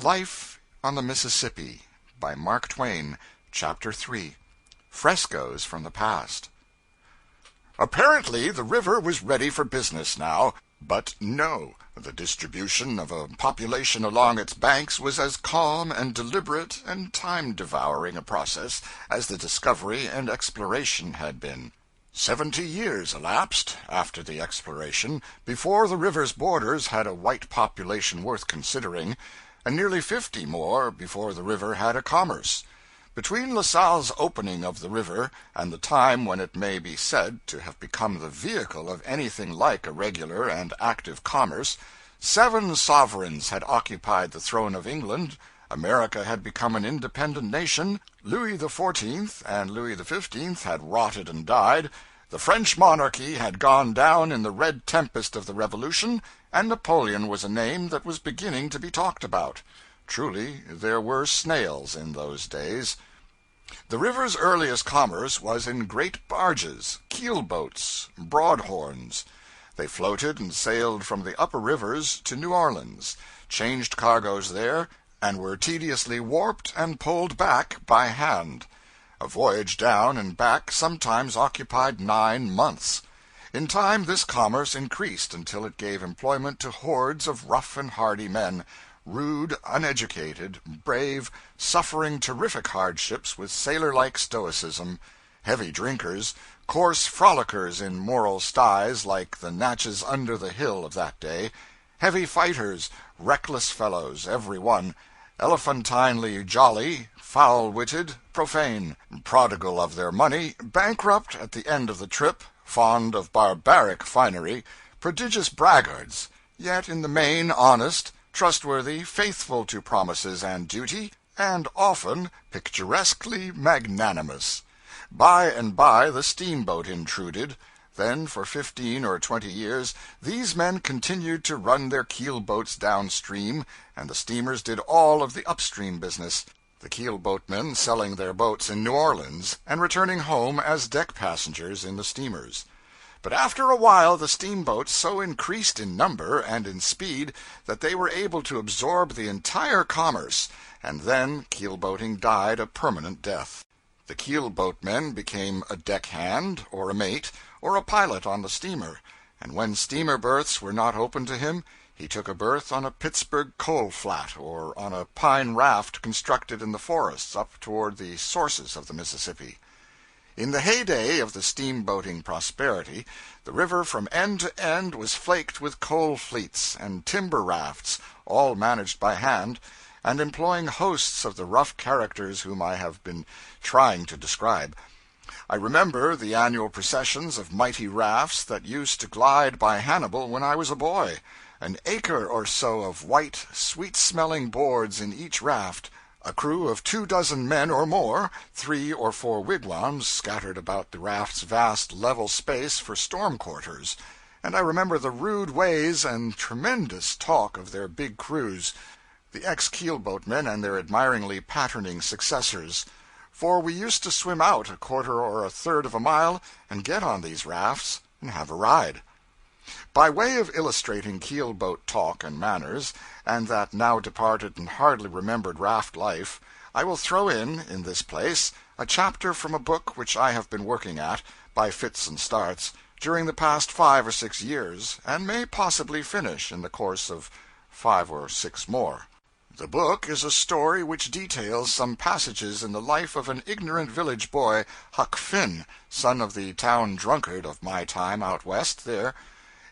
Life on the Mississippi, by Mark Twain, Chapter 3. Frescoes from the Past. Apparently the river was ready for business now, but no, the distribution of a population along its banks was as calm and deliberate and time-devouring a process as the discovery and exploration had been. 70 years elapsed, after the exploration, before the river's borders had a white population worth considering, and nearly 50 more before the river had a commerce. Between La Salle's opening of the river and the time when it may be said to have become the vehicle of anything like a regular and active commerce, 7 sovereigns had occupied the throne of England, America had become an independent nation, Louis XIV and Louis XV had rotted and died, the French monarchy had gone down in the red tempest of the Revolution, and Napoleon was a name that was beginning to be talked about. Truly, there were snails in those days. The river's earliest commerce was in great barges, keelboats, broadhorns. They floated and sailed from the upper rivers to New Orleans, changed cargoes there, and were tediously warped and pulled back by hand. A voyage down and back sometimes occupied 9 months. In time this commerce increased until it gave employment to hordes of rough and hardy men, rude, uneducated, brave, suffering terrific hardships with sailor-like stoicism, heavy drinkers, coarse frolickers in moral styes like the Natchez under the hill of that day, heavy fighters, reckless fellows, every one, elephantinely jolly, foul-witted, profane, prodigal of their money, bankrupt at the end of the trip, fond of barbaric finery, prodigious braggarts, yet in the main honest, trustworthy, faithful to promises and duty, and often picturesquely magnanimous. By and by the steamboat intruded. Then for 15 or 20 years these men continued to run their keelboats downstream, and the steamers did all of the upstream business, the keelboatmen selling their boats in New Orleans and returning home as deck passengers in the steamers. But after a while the steamboats so increased in number and in speed that they were able to absorb the entire commerce, and then keelboating died a permanent death. The keelboatmen became a deckhand, or a mate, or a pilot on the steamer, and when steamer berths were not open to him, he took a berth on a Pittsburgh coal flat or on a pine raft constructed in the forests up toward the sources of the Mississippi. In the heyday of the steamboating prosperity, the river from end to end was flaked with coal fleets and timber rafts, all managed by hand, and employing hosts of the rough characters whom I have been trying to describe. I remember the annual processions of mighty rafts that used to glide by Hannibal when I was a boy, an acre or so of white, sweet-smelling boards in each raft, a crew of 24 men or more, 3 or 4 wigwams scattered about the raft's vast level space for storm quarters, and I remember the rude ways and tremendous talk of their big crews, the ex-keelboatmen and their admiringly patterning successors. For we used to swim out a quarter or a third of a mile and get on these rafts and have a ride. By way of illustrating keelboat talk and manners, and that now departed and hardly remembered raft life, I will throw in this place, a chapter from a book which I have been working at, by fits and starts, during the past 5 or 6 years, and may possibly finish in the course of 5 or 6 more. The book is a story which details some passages in the life of an ignorant village boy, Huck Finn, son of the town drunkard of my time out west there.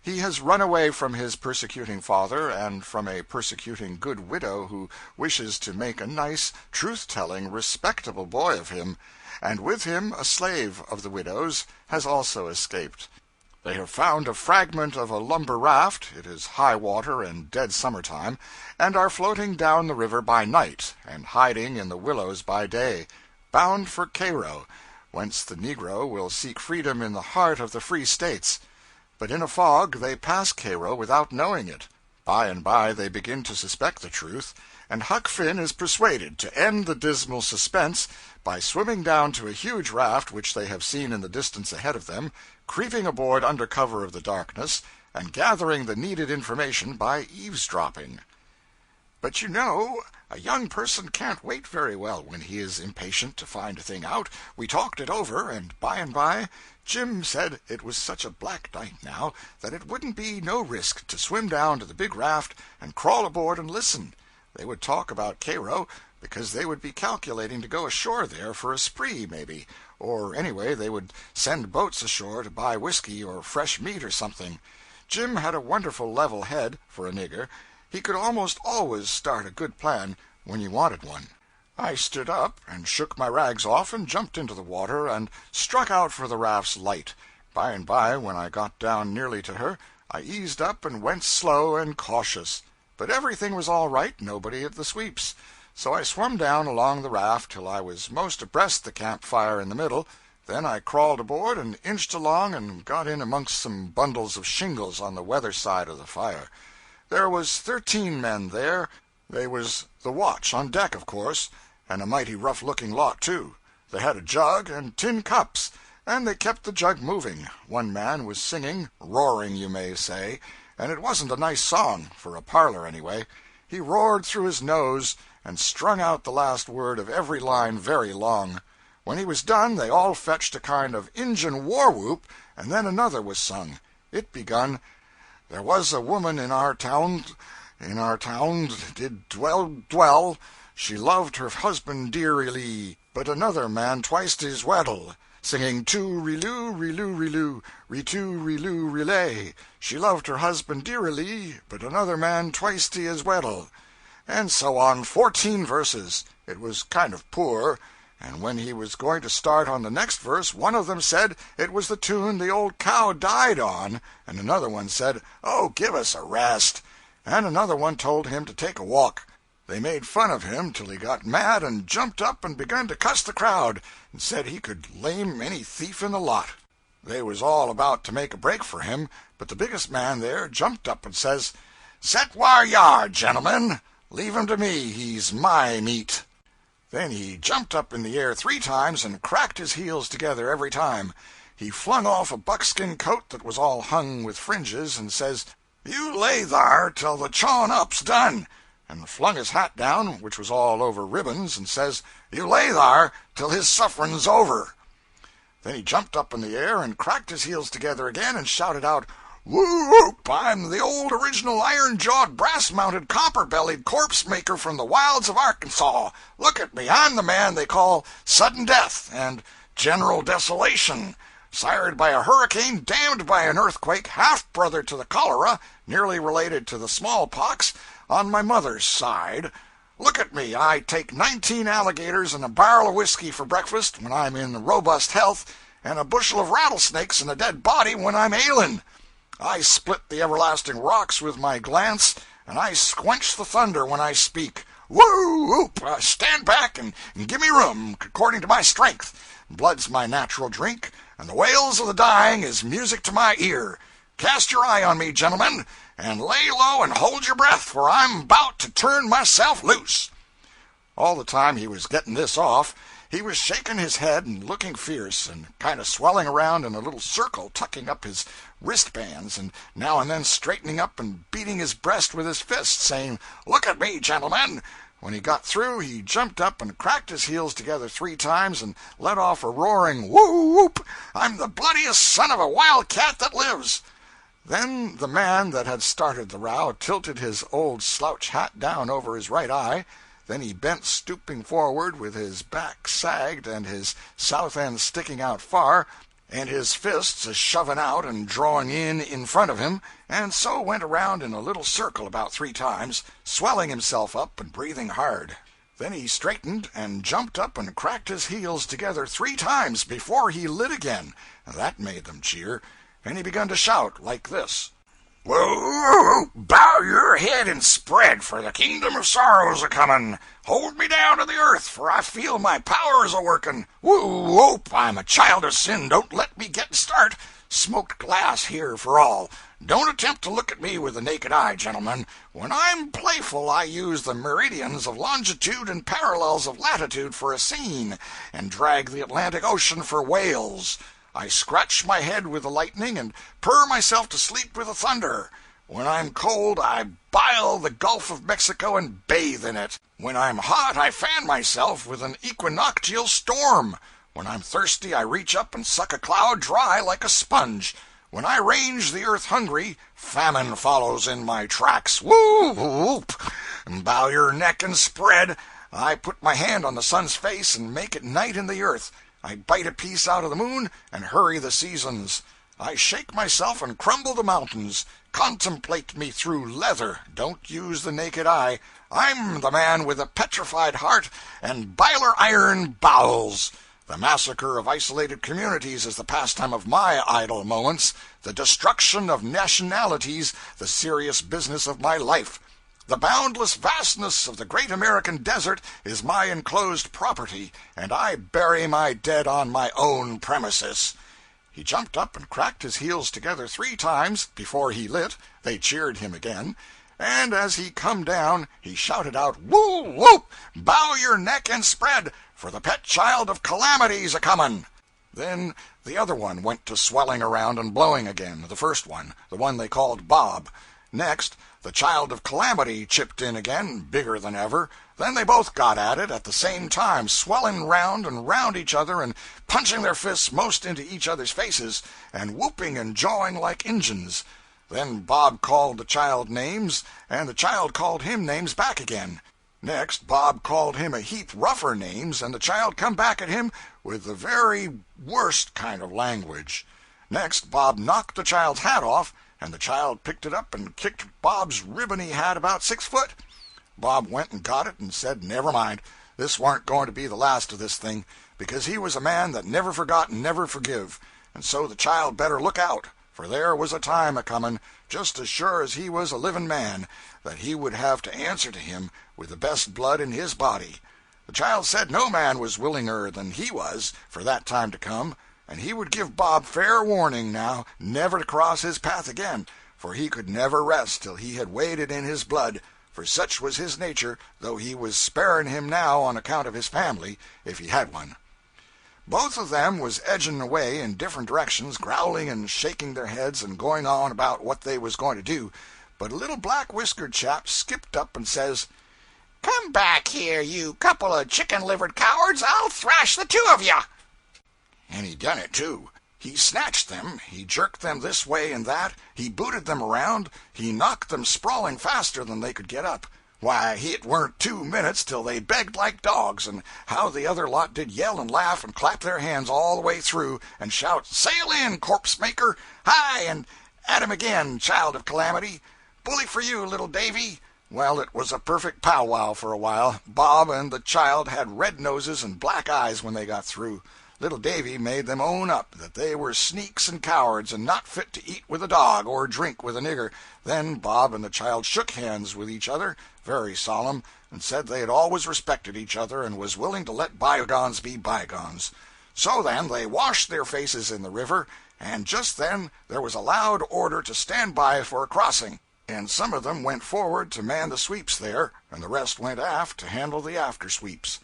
He has run away from his persecuting father and from a persecuting good widow who wishes to make a nice, truth-telling, respectable boy of him, and with him a slave of the widow's has also escaped. They have found a fragment of a lumber raft, it is high water and dead summertime, and are floating down the river by night and hiding in the willows by day, bound for Cairo, whence the Negro will seek freedom in the heart of the free States. But in a fog they pass Cairo without knowing it. By and by they begin to suspect the truth, and Huck Finn is persuaded to end the dismal suspense by swimming down to a huge raft which they have seen in the distance ahead of them, creeping aboard under cover of the darkness, and gathering the needed information by eavesdropping. But you know, a young person can't wait very well when he is impatient to find a thing out. We talked it over, and by, Jim said it was such a black night now that it wouldn't be no risk to swim down to the big raft and crawl aboard and listen. They would talk about Cairo, because they would be calculating to go ashore there for a spree, maybe, or anyway they would send boats ashore to buy whiskey or fresh meat or something. Jim had a wonderful level head for a nigger. He could almost always start a good plan when you wanted one. I stood up and shook my rags off and jumped into the water and struck out for the raft's light. By and by, when I got down nearly to her, I eased up and went slow and cautious. But everything was all right, nobody at the sweeps. So I swum down along the raft till I was most abreast the campfire in the middle. Then I crawled aboard and inched along and got in amongst some bundles of shingles on the weather side of the fire. There was 13 men there. They was the watch on deck, of course, and a mighty rough-looking lot, too. They had a jug and tin cups, and they kept the jug moving. One man was singing, roaring, you may say, and it wasn't a nice song, for a parlor anyway. He roared through his nose and strung out the last word of every line very long. When he was done, they all fetched a kind of Injun war-whoop, and then another was sung. It begun, "There was a woman in our town did dwell, she loved her husband dearly, but another man twice his weddle, singing too-ree-loo, ree-loo, ree-too-ree-loo, relay, she loved her husband dearly, but another man twice his weddle," and so on, 14 verses. It was kind of poor, and when he was going to start on the next verse, one of them said it was the tune the old cow died on, and another one said, "Oh, give us a rest," and another one told him to take a walk. They made fun of him till he got mad and jumped up and begun to cuss the crowd, and said he could lame any thief in the lot. They was all about to make a break for him, but the biggest man there jumped up and says, "Set whar you are, gentlemen. Leave him to me, he's my meat." Then he jumped up in the air 3 times and cracked his heels together every time. He flung off a buckskin coat that was all hung with fringes, and says, "You lay thar till the chawin' up's done," and flung his hat down, which was all over ribbons, and says, "You lay thar till his sufferin's over." Then he jumped up in the air and cracked his heels together again and shouted out, "Whoop! I'm the old original iron-jawed, brass-mounted, copper-bellied corpse-maker from the wilds of Arkansas. Look at me, I'm the man they call Sudden Death and General Desolation, sired by a hurricane, damned by an earthquake, half-brother to the cholera, nearly related to the smallpox, on my mother's side. Look at me, I take 19 alligators and a barrel of whiskey for breakfast when I'm in robust health, and a bushel of rattlesnakes and a dead body when I'm ailing. I split the everlasting rocks with my glance, and I squench the thunder when I speak. Whoop! Stand back and give me room, according to my strength. Blood's my natural drink, and the wails of the dying is music to my ear. Cast your eye on me, gentlemen, and lay low and hold your breath, for I'm about to turn myself loose." All the time he was getting this off, he was shaking his head and looking fierce, and kind of swelling around in a little circle, tucking up his wristbands, and now and then straightening up and beating his breast with his fist, saying, "Look at me, gentlemen." When he got through, he jumped up and cracked his heels together 3 times and let off a roaring whoop! "I'm the bloodiest son of a wildcat that lives." Then the man that had started the row tilted his old slouch hat down over his right eye. Then he bent stooping forward with his back sagged and his south end sticking out far, and his fists a-shoving out and drawing in front of him, and so went around in a little circle about 3 times, swelling himself up and breathing hard. Then he straightened and jumped up and cracked his heels together 3 times before he lit again. That made them cheer, and he begun to shout like this: "Whoa! Bow your head and spread, for the kingdom of sorrow's a-comin'. Hold me down to the earth, for I feel my powers a-workin'. Whoop! I'm a child of sin, don't let me get start. Smoked glass here for all. Don't attempt to look at me with the naked eye, gentlemen. When I'm playful, I use the meridians of longitude and parallels of latitude for a scene, and drag the Atlantic Ocean for whales. I scratch my head with the lightning and purr myself to sleep with the thunder. When I'm cold, I bile the Gulf of Mexico and bathe in it. When I'm hot, I fan myself with an equinoctial storm. When I'm thirsty, I reach up and suck a cloud dry like a sponge. When I range the earth hungry, famine follows in my tracks. Woo whoop! Bow your neck and spread. I put my hand on the sun's face and make it night in the earth. I bite a piece out of the moon and hurry the seasons. I shake myself and crumble the mountains. Contemplate me through leather. Don't use the naked eye. I'm the man with a petrified heart and biler iron bowels. The massacre of isolated communities is the pastime of my idle moments. The destruction of nationalities, the serious business of my life. The boundless vastness of the great American desert is my enclosed property, and I bury my dead on my own premises. He jumped up and cracked his heels together 3 times before he lit. They cheered him again. And as he come down, he shouted out, "Woo whoop! Bow your neck and spread, for the pet child of calamity's a-comin'." Then the other one went to swelling around and blowing again, the first one, the one they called Bob. Next, the child of calamity chipped in again, bigger than ever. Then they both got at it at the same time, swelling round and round each other and punching their fists most into each other's faces, and whooping and jawing like Injuns. Then Bob called the child names, and the child called him names back again. Next, Bob called him a heap rougher names, and the child come back at him with the very worst kind of language. Next, Bob knocked the child's hat off, and the child picked it up and kicked Bob's ribbony hat about 6 foot. Bob went and got it and said never mind, this warn't going to be the last of this thing, because he was a man that never forgot and never forgive, and so the child better look out, for there was a time a-comin', just as sure as he was a living man, that he would have to answer to him with the best blood in his body. The child said no man was willinger than he was for that time to come, and he would give Bob fair warning now never to cross his path again, for he could never rest till he had waded in his blood, for such was his nature, though he was sparing him now on account of his family, if he had one. Both of them was edging away in different directions, growling and shaking their heads and going on about what they was going to do, but a little black-whiskered chap skipped up and says, "Come back here, you couple of chicken-livered cowards, I'll thrash the 2 of you." And he done it, too. He snatched them, he jerked them this way and that, he booted them around, he knocked them sprawling faster than they could get up. Why, it weren't 2 minutes till they begged like dogs, and how the other lot did yell and laugh and clap their hands all the way through, and shout, "Sail in, corpse maker! Hi, and at him again, child of calamity! Bully for you, little Davy!" Well, it was a perfect powwow for a while. Bob and the child had red noses and black eyes when they got through. Little Davy made them own up that they were sneaks and cowards and not fit to eat with a dog or drink with a nigger. Then Bob and the child shook hands with each other, very solemn, and said they had always respected each other and was willing to let bygones be bygones. So then they washed their faces in the river, and just then there was a loud order to stand by for a crossing, and some of them went forward to man the sweeps there, and the rest went aft to handle the after sweeps.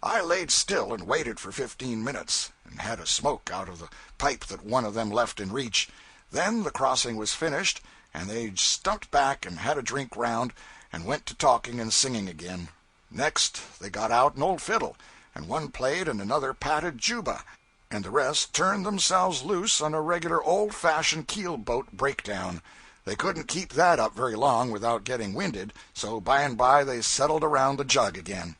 I laid still and waited for 15 minutes, and had a smoke out of the pipe that one of them left in reach. Then the crossing was finished, and they stumped back and had a drink round, and went to talking and singing again. Next they got out an old fiddle, and one played and another patted juba, and the rest turned themselves loose on a regular old-fashioned keel-boat breakdown. They couldn't keep that up very long without getting winded, so by and by they settled around the jug again.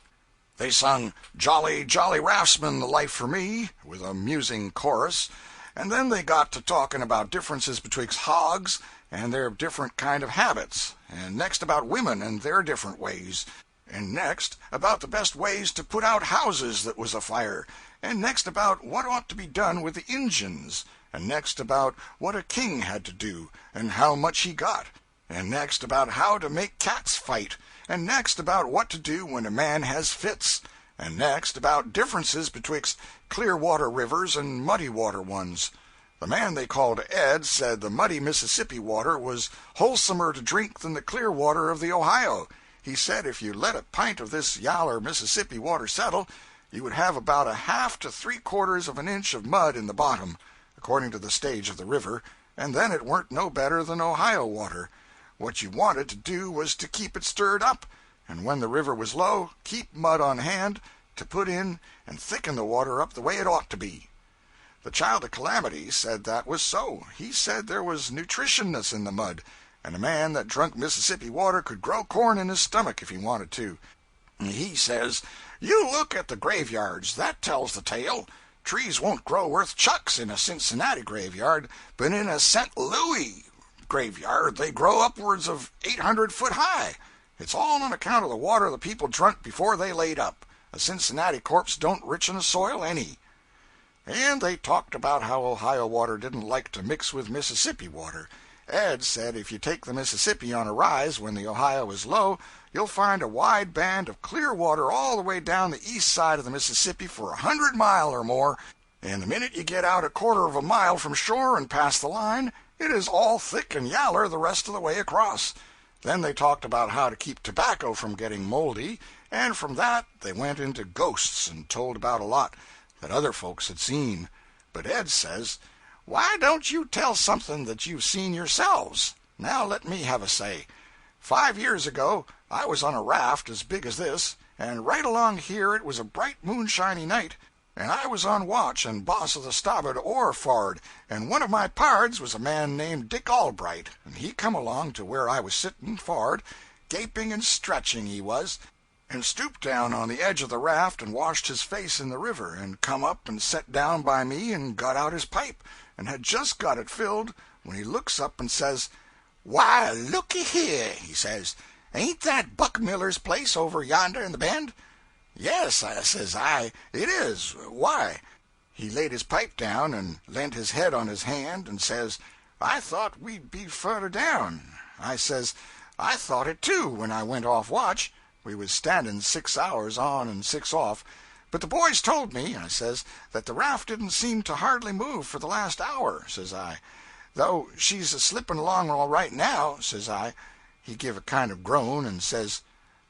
They sung "Jolly, Jolly Raftsman, the Life for Me," with a musing chorus, and then they got to talking about differences betwixt hogs and their different kind of habits, and next about women and their different ways, and next about the best ways to put out houses that was afire, and next about what ought to be done with the Injuns, and next about what a king had to do, and how much he got, and next about how to make cats fight, and next about what to do when a man has fits, and next about differences betwixt clear water rivers and muddy water ones. The man they called Ed said the muddy Mississippi water was wholesomer to drink than the clear water of the Ohio. He said if you let a pint of this yaller Mississippi water settle, you would have about a half to 3/4 of an inch of mud in the bottom, according to the stage of the river, and then it weren't no better than Ohio water. What you wanted to do was to keep it stirred up, and when the river was low, keep mud on hand to put in and thicken the water up the way it ought to be. The Child of Calamity said that was so. He said there was nutritionness in the mud, and a man that drunk Mississippi water could grow corn in his stomach if he wanted to. He says, "You look at the graveyards. That tells the tale. Trees won't grow worth chucks in a Cincinnati graveyard, but in a St. Louis graveyard they grow upwards of 800 foot high. It's all on account of the water the people drunk before they laid up. A Cincinnati corpse don't richen a soil any." And they talked about how Ohio water didn't like to mix with Mississippi water. Ed said if you take the Mississippi on a rise when the Ohio is low, you'll find a wide band of clear water all the way down the east side of the Mississippi for 100 miles or more, and the minute you get out a quarter of a mile from shore and pass the line, it is all thick and yaller the rest of the way across. Then they talked about how to keep tobacco from getting moldy, and from that they went into ghosts and told about a lot that other folks had seen. But Ed says, "Why don't you tell something that you've seen yourselves? Now let me have a say. 5 years ago I was on a raft as big as this, and right along here it was a bright moonshiny night, and I was on watch and boss of the starboard oar for'ard, and one of my pards was a man named Dick Albright, and he come along to where I was sitting for'ard, gaping and stretching he was, and stooped down on the edge of the raft and washed his face in the river, and come up and set down by me and got out his pipe, and had just got it filled when he looks up and says, 'Why, looky here,' he says, 'ain't that Buck Miller's place over yonder in the bend?' 'Yes,' says I, 'it is. Why?' He laid his pipe down and leant his head on his hand and says, 'I thought we'd be further down.' I says, 'I thought it too when I went off watch. We was standing 6 hours on and 6 off. But the boys told me,' I says, 'that the raft didn't seem to hardly move for the last hour,' says I. 'Though she's a slipping along all right now,' says I. He give a kind of groan and says,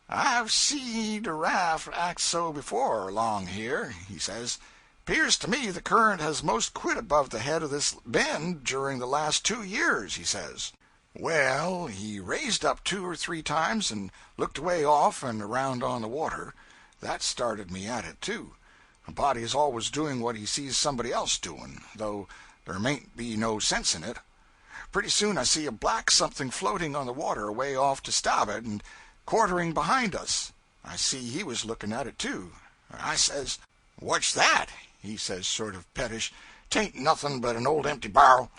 'I've seed a raft act so before along here,' he says. 'Pears to me the current has most quit above the head of this bend during the last 2 years,' he says. Well, he raised up 2 or 3 times and looked away off and around on the water. That started me at it, too. A body is always doing what he sees somebody else doing, though there mayn't be no sense in it. Pretty soon I see a black something floating on the water away off to starboard and quartering behind us. I see he was looking at it, too. I says, 'What's that?' He says, sort of pettish. ''Tain't nothing but an old empty barrel.'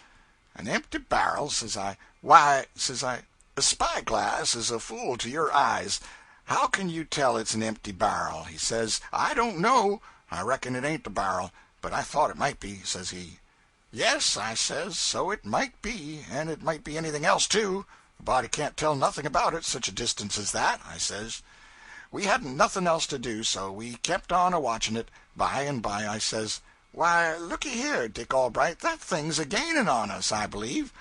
'An empty barrel?' says I. 'Why,' says I, 'a spyglass is a fool to your eyes. How can you tell it's an empty barrel?' He says, 'I don't know. I reckon it ain't the barrel, but I thought it might be,' says he. 'Yes,' I says, 'so it might be, and it might be anything else, too. A body can't tell nothing about it, such a distance as that,' I says. We hadn't nothing else to do, so we kept on a-watching it. By and by I says, 'Why, looky here, Dick Albright, that thing's a-gaining on us, I believe.'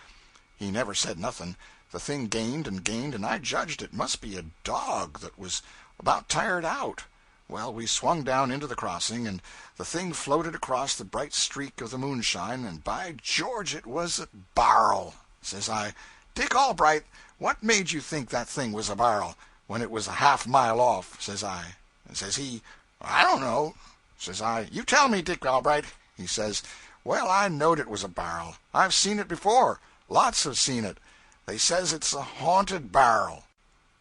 He never said nothing. The thing gained, and I judged it must be a dog that was about tired out. Well, we swung down into the crossing, and the thing floated across the bright streak of the moonshine, and by George, it was a barrel. Says I, 'Dick Albright, what made you think that thing was a barrel, when it was a half-mile off?' says I. And says he, 'I don't know.' Says I, 'You tell me, Dick Albright.' He says, 'Well, I knowed it was a barrel. I've seen it before. Lots have seen it. They says it's a haunted barrel.'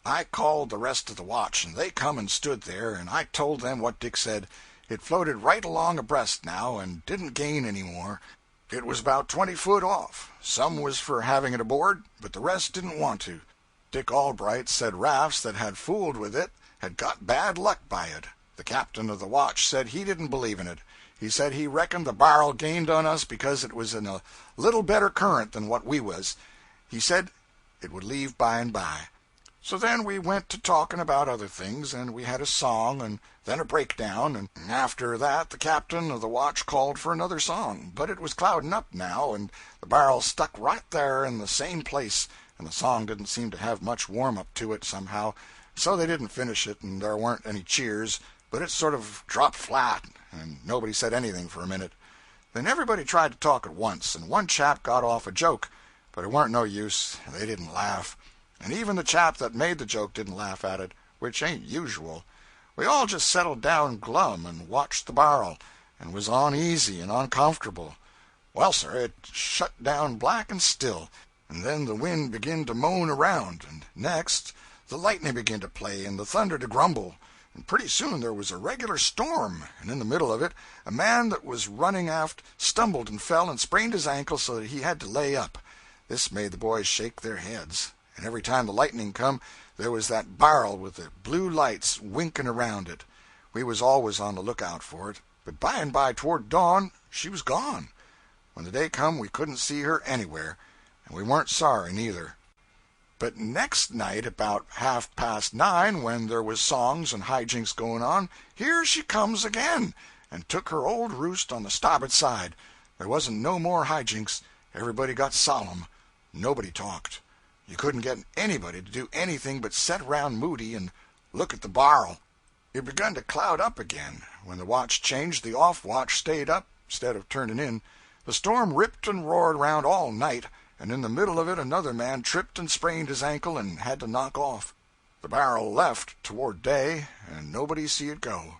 I called the rest of the watch, and they come and stood there, and I told them what Dick said. It floated right along abreast now, and didn't gain any more. It was about 20 foot off. Some was for having it aboard, but the rest didn't want to. Dick Albright said rafts that had fooled with it had got bad luck by it. The captain of the watch said he didn't believe in it. He said he reckoned the barrel gained on us because it was in a little better current than what we was. He said it would leave by and by. So then we went to talking about other things, and we had a song, and then a breakdown, and after that the captain of the watch called for another song. But it was clouding up now, and the barrel stuck right there in the same place, and the song didn't seem to have much warm-up to it somehow, so they didn't finish it, and there weren't any cheers, but it sort of dropped flat, and nobody said anything for a minute. Then everybody tried to talk at once, and one chap got off a joke, but it warn't no use. They didn't laugh. and even the chap that made the joke didn't laugh at it, which ain't usual. We all just settled down glum and watched the bar'l, and was uneasy and uncomfortable. Well, sir, it shut down black and still, and then the wind began to moan around, and next the lightning began to play and the thunder to grumble, and pretty soon there was a regular storm, and in the middle of it a man that was running aft stumbled and fell and sprained his ankle so that he had to lay up. This made the boys shake their heads, and every time the lightning come there was that bar'l with the blue lights winking around it. We was always on the lookout for it, but by and by toward dawn she was gone. When the day come we couldn't see her anywhere, and we weren't sorry neither. But next night about 9:30, when there was songs and hijinks going on, here she comes again, and took her old roost on the starboard side. There wasn't no more hijinks. Everybody got solemn. Nobody talked. You couldn't get anybody to do anything but set around moody and look at the bar'l. It begun to cloud up again. When the watch changed, the off-watch stayed up instead of turning in. The storm ripped and roared around all night, and in the middle of it another man tripped and sprained his ankle and had to knock off. The bar'l left toward day, and nobody see it go.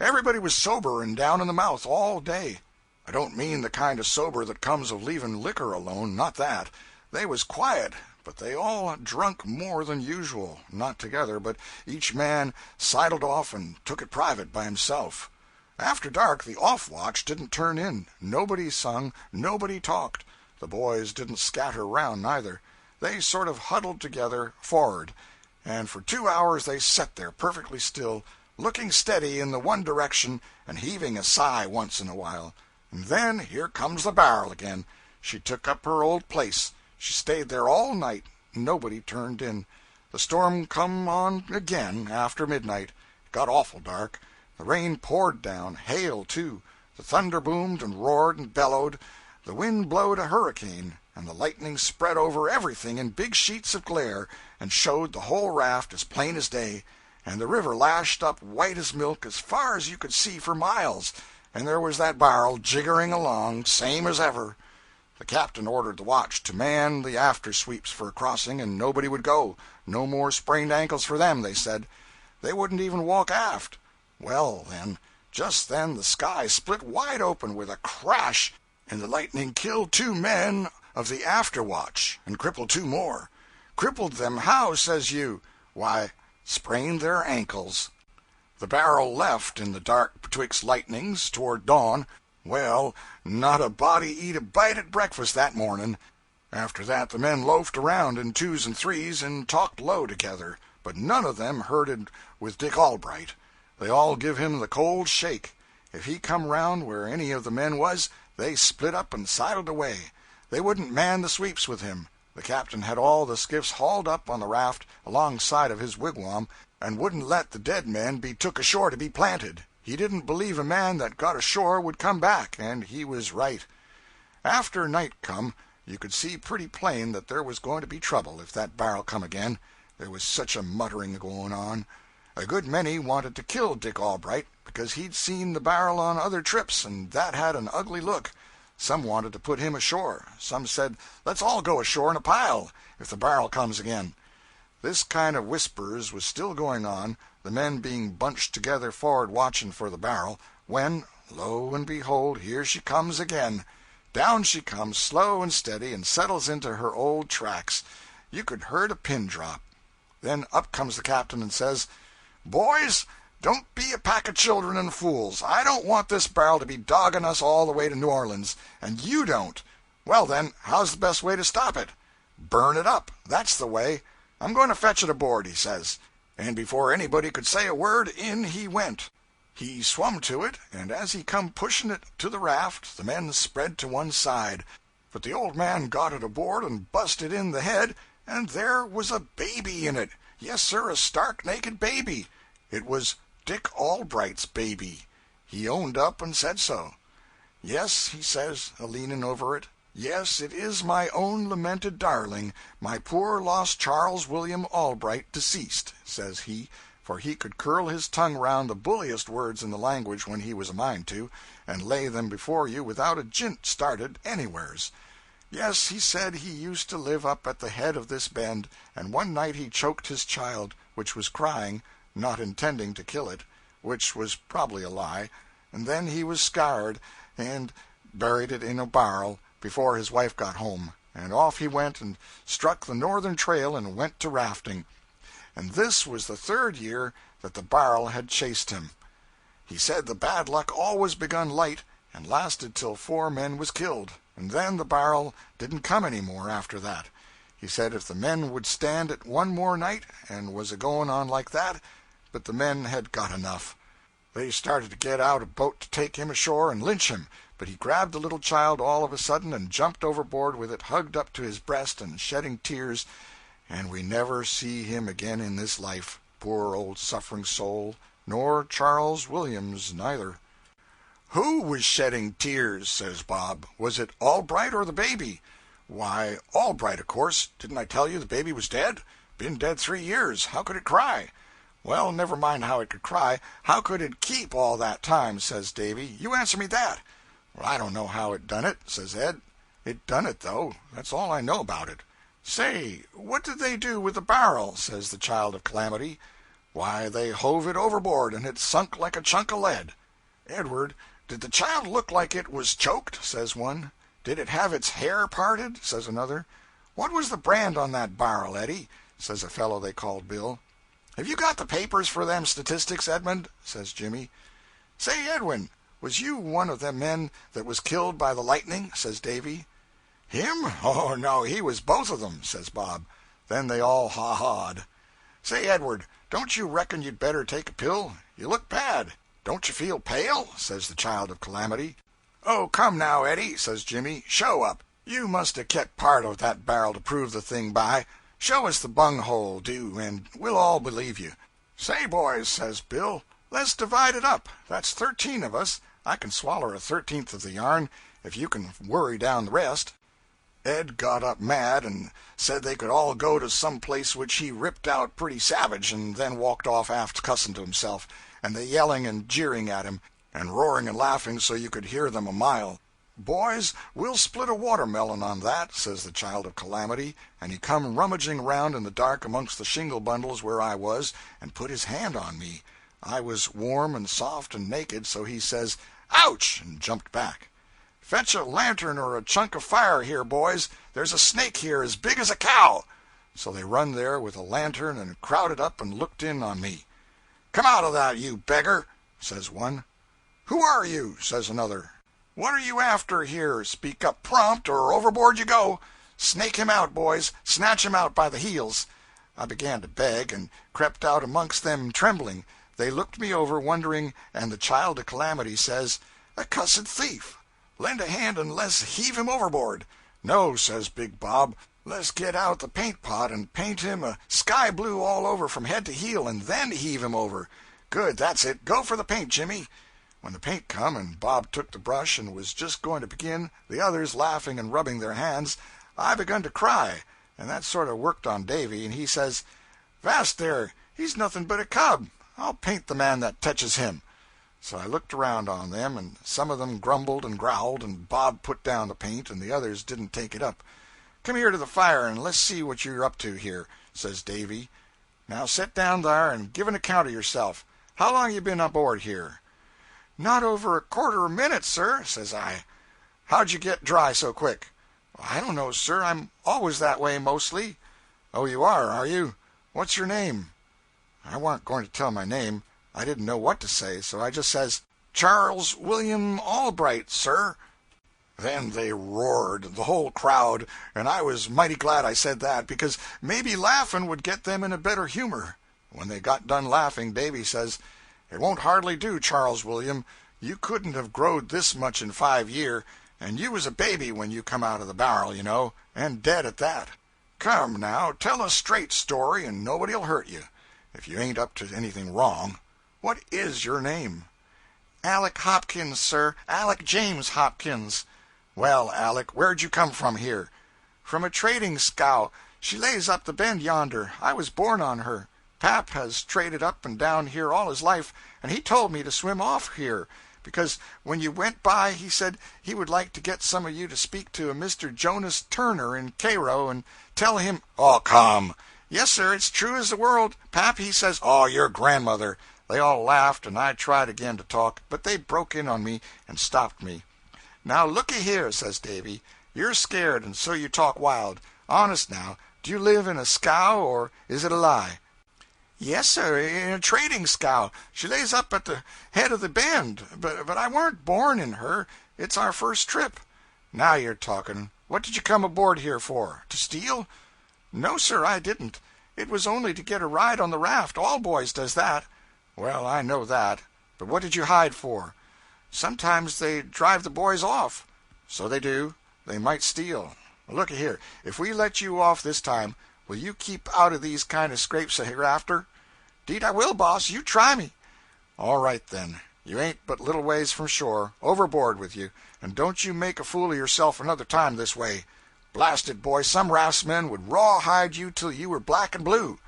Everybody was sober and down in the mouth all day. I don't mean the kind of sober that comes of leaving liquor alone, not that. They was quiet, but they all drunk more than usual, not together, but each man sidled off and took it private by himself. After dark the off-watch didn't turn in. Nobody sung, nobody talked. The boys didn't scatter around neither. They sort of huddled together for'ard, and for 2 hours they set there perfectly still, looking steady in the one direction and heaving a sigh once in a while. And then here comes the bar'l again. She took up her old place. She stayed there all night. Nobody turned in. The storm come on again after midnight. It got awful dark. The rain poured down, hail too. The thunder boomed and roared and bellowed. The wind blowed a hurricane, and the lightning spread over everything in big sheets of glare, and showed the whole raft as plain as day, and the river lashed up white as milk as far as you could see for miles, and there was that bar'l jiggering along, same as ever. The captain ordered the watch to man the after sweeps for a crossing, and nobody would go. No more sprained ankles for them, they said. They wouldn't even walk aft. Well, then, just then the sky split wide open with a crash, and the lightning killed 2 men of the after watch, and crippled 2 more. Crippled them how, says you? Why, sprained their ankles. The bar'l left in the dark betwixt lightnings toward dawn. Well, not a body eat a bite at breakfast that morning. After that the men loafed around in 2s and 3s and talked low together, but none of them herded with Dick Albright. They all give him the cold shake. If he come round where any of the men was, they split up and sidled away. They wouldn't man the sweeps with him. The captain had all the skiffs hauled up on the raft alongside of his wigwam, and wouldn't let the dead men be took ashore to be planted. He didn't believe a man that got ashore would come back, and he was right. After night come, you could see pretty plain that there was going to be trouble if that bar'l come again. There was such a muttering going on. A good many wanted to kill Dick Albright, because he'd seen the bar'l on other trips, and that had an ugly look. Some wanted to put him ashore. Some said, let's all go ashore in a pile, if the bar'l comes again. This kind of whispers was still going on, the men being bunched together forward watching for the bar'l, when, lo and behold, here she comes again. Down she comes, slow and steady, and settles into her old tracks. You could heard a pin drop. Then up comes the captain and says, "Boys, don't be a pack of children and fools. I don't want this bar'l to be dogging us all the way to New Orleans, and you don't. Well, then, how's the best way to stop it? Burn it up. That's the way. I'm going to fetch it aboard," he says. And before anybody could say a word, in he went. He swum to it, and as he come pushing it to the raft, the men spread to one side. But the old man got it aboard and busted in the head, and there was a baby in it. Yes, sir, a stark naked baby. It was Dick Albright's baby. He owned up and said so. "Yes," he says, a-leaning over it, "yes, it is my own lamented darling, my poor lost Charles William Albright, deceased," says he, for he could curl his tongue round the bulliest words in the language when he was a mind to, and lay them before you without a jint started anywheres. Yes, he said he used to live up at the head of this bend, and one night he choked his child, which was crying, not intending to kill it, which was probably a lie, and then he was scared, and buried it in a barrel before his wife got home, and off he went and struck the northern trail and went to rafting. And this was the third year that the barrel had chased him. He said the bad luck always begun light and lasted till 4 men was killed, and then the barrel didn't come any more after that. He said if the men would stand it one more night, and was a-going on like that, but the men had got enough. They started to get out a boat to take him ashore and lynch him, but he grabbed the little child all of a sudden and jumped overboard with it hugged up to his breast and shedding tears, and we never see him again in this life, poor old suffering soul, nor Charles Williams neither. "Who was shedding tears?" says Bob. "Was it Albright or the baby?" "Why, Albright, of course. Didn't I tell you the baby was dead? Been dead 3 years. How could it cry?" "Well, never mind how it could cry. How could it keep all that time?" says Davy. "You answer me that." "Well, I don't know how it done it," says Ed. "It done it, though. That's all I know about it." "Say, what did they do with the barrel?" says the Child of Calamity. "Why, they hove it overboard, and it sunk like a chunk of lead." "Edward, did the child look like it was choked?" says one. "Did it have its hair parted?" says another. "What was the brand on that barrel, Eddie?" says a fellow they called Bill. "Have you got the papers for them statistics, Edmund?" says Jimmy. "Say, Edwin, was you one of them men that was killed by the lightning?" says Davy. "Him? Oh, no, he was both of them," says Bob. Then they all ha-ha'd. "Say, Edward, don't you reckon you'd better take a pill? You look bad. Don't you feel pale?" says the Child of Calamity. "Oh, come now, Eddie," says Jimmy. "Show up. You must have kept part of that barrel to prove the thing by. Show us the bunghole, do, and we'll all believe you." "Say, boys," says Bill, "let's divide it up. That's 13 of us. I can swaller a 13th of the yarn, if you can worry down the rest." Ed got up mad and said they could all go to some place, which he ripped out pretty savage, and then walked off aft cussing to himself, and they yelling and jeering at him, and roaring and laughing so you could hear them a mile. "Boys, we'll split a watermelon on that," says the Child of Calamity, and he come rummaging round in the dark amongst the shingle bundles where I was, and put his hand on me. I was warm and soft and naked, so he says, "Ouch!" and jumped back. "Fetch a lantern or a chunk of fire here, boys. There's a snake here as big as a cow." So they run there with a lantern and crowded up and looked in on me. "Come out of that, you beggar," says one. "Who are you?" says another. "What are you after here? Speak up prompt, or overboard you go. Snake him out, boys. Snatch him out by the heels." I began to beg, and crept out amongst them trembling. They looked me over, wondering, and the Child of Calamity says, "A cussed thief. Lend a hand and let's heave him overboard." "No," says Big Bob. "Let's get out the paint pot and paint him a sky blue all over from head to heel, and then heave him over." "Good, that's it. Go for the paint, Jimmy." When the paint come, and Bob took the brush and was just going to begin, the others laughing and rubbing their hands, I begun to cry, and that sort of worked on Davy, and he says, "Vast there, he's nothing but a cub. I'll paint the man that touches him." So I looked around on them, and some of them grumbled and growled, and Bob put down the paint, and the others didn't take it up. "Come here to the fire, and let's see what you're up to here," says Davy. "Now sit down there and give an account of yourself. How long you been aboard here?" "Not over a quarter of a minute, sir," says I. "How'd you get dry so quick?" "I don't know, sir. I'm always that way, mostly." "Oh, you are you? What's your name?" I warn't going to tell my name. I didn't know what to say, so I just says, "Charles William Albright, sir." Then they roared, the whole crowd, and I was mighty glad I said that, because maybe laughing would get them in a better humor. When they got done laughing, Davy says, "It won't hardly do, Charles William. You couldn't have growed this much in 5 year, and you was a baby when you come out of the barrel, you know, and dead at that. Come, now, tell a straight story, and nobody'll hurt you, if you ain't up to anything wrong. What is your name?" "Alec Hopkins, sir. Alec James Hopkins." "Well, Alec, where'd you come from here?" "From a trading scow. She lays up the bend yonder. I was born on her. Pap has traded up and down here all his life, and he told me to swim off here, because when you went by he said he would like to get some of you to speak to a Mr. Jonas Turner in Cairo and tell him—" "Oh, come!" "Yes, sir, it's true as the world. Pap, he says—" "Oh, your grandmother!" They all laughed, and I tried again to talk, but they broke in on me and stopped me. "Now, looky here," says Davy, "you're scared, and so you talk wild. Honest now, do you live in a scow, or is it a lie?" "Yes, sir, in a trading scow. She lays up at the head of the bend. But I weren't born in her. It's our first trip." "Now you're talking. What did you come aboard here for? To steal?" "No, sir, I didn't. It was only to get a ride on the raft. All boys does that." "Well, I know that. But what did you hide for?" "Sometimes they drive the boys off." "So they do. They might steal. Looky here, if we let you off this time, will you keep out of these kind of scrapes hereafter?" "'Deed I will, boss. You try me." "All right, then. You ain't but little ways from shore. Overboard with you, and don't you make a fool of yourself another time this way. Blast it, boy, some raftsmen would rawhide you till you were black and blue."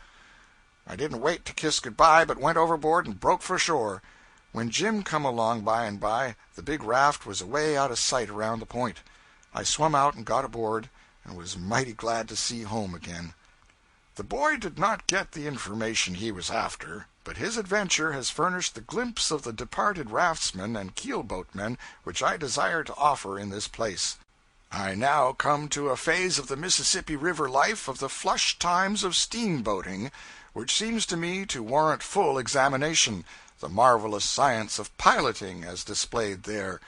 I didn't wait to kiss goodbye, but went overboard and broke for shore. When Jim come along by and by, the big raft was away out of sight around the point. I swum out and got aboard, and was mighty glad to see home again. The boy did not get the information he was after, but his adventure has furnished the glimpse of the departed raftsmen and keelboatmen which I desire to offer in this place. I now come to a phase of the Mississippi River life of the flush times of steamboating, which seems to me to warrant full examination, the marvelous science of piloting as displayed there.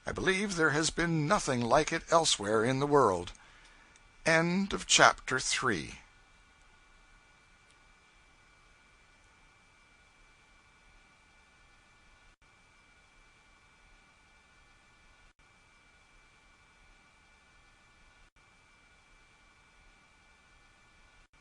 I believe there has been nothing like it elsewhere in the world. End of chapter 3.